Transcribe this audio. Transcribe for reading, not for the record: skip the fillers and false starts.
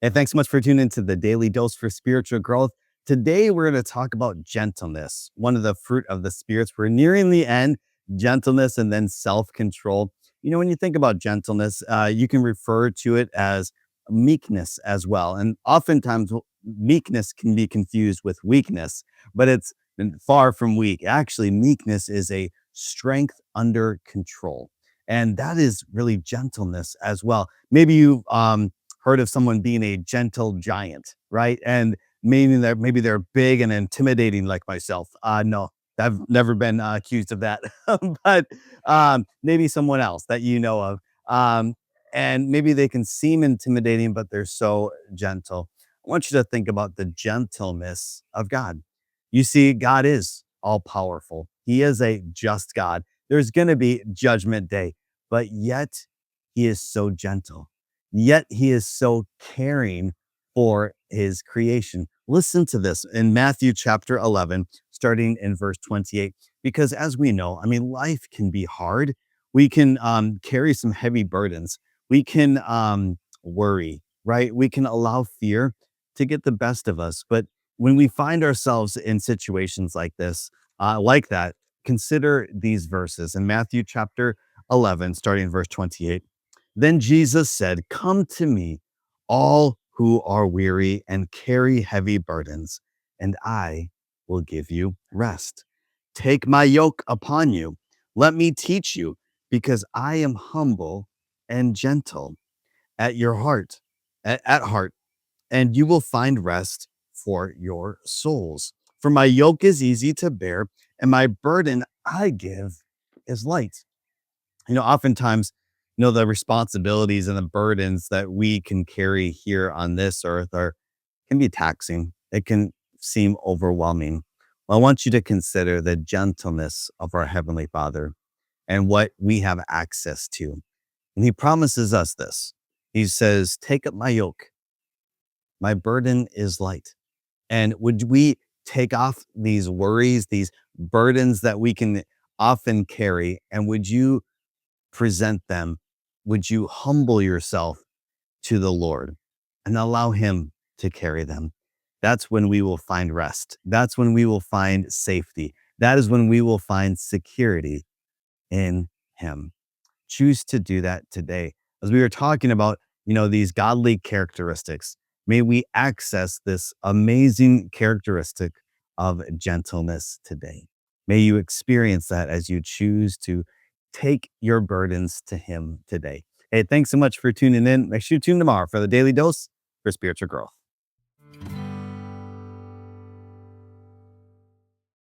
And thanks so much for tuning into the Daily Dose for Spiritual Growth. Today, we're going to talk about gentleness, one of the fruit of the spirits. We're nearing the end, gentleness and then self control. When you think about gentleness, you can refer to it as meekness as well. And oftentimes, meekness can be confused with weakness, but it's far from weak. Actually, meekness is a strength under control. And that is really gentleness as well. Maybe you heard of someone being a gentle giant, right? And meaning that maybe they're big and intimidating like myself. No, I've never been accused of that, but maybe someone else that you know of. And maybe they can seem intimidating, but they're so gentle. I want you to think about the gentleness of God. You see, God is all powerful. He is a just God. There's going to be judgment day, but yet he is so gentle. Yet he is so caring for his creation. Listen to this in Matthew chapter 11, starting in verse 28. Because as we know, life can be hard. We can carry some heavy burdens. We can worry, right? We can allow fear to get the best of us. But when we find ourselves in situations like this, like that, consider these verses in Matthew chapter 11, starting in verse 28. Then Jesus said, "Come to me, all who are weary and carry heavy burdens, and I will give you rest. Take my yoke upon you. Let me teach you, because I am humble and gentle at your heart, at heart, and you will find rest for your souls. For my yoke is easy to bear, and my burden I give is light." Oftentimes, the responsibilities and the burdens that we can carry here on this earth are can be taxing. It can seem overwhelming. Well, I want you to consider the gentleness of our Heavenly Father and what we have access to. And He promises us this. He says, "Take up my yoke. My burden is light." And would we take off these worries, these burdens that we can often carry, and would you present them? Would you humble yourself to the Lord and allow Him to carry them? That's when we will find rest. That's when we will find safety. That is when we will find security in Him. Choose to do that today. As we were talking about, these godly characteristics, may we access this amazing characteristic of gentleness today. May you experience that as you choose to take your burdens to Him today. Hey, thanks so much for tuning in. Make sure you tune tomorrow for the Daily Dose for Spiritual Growth.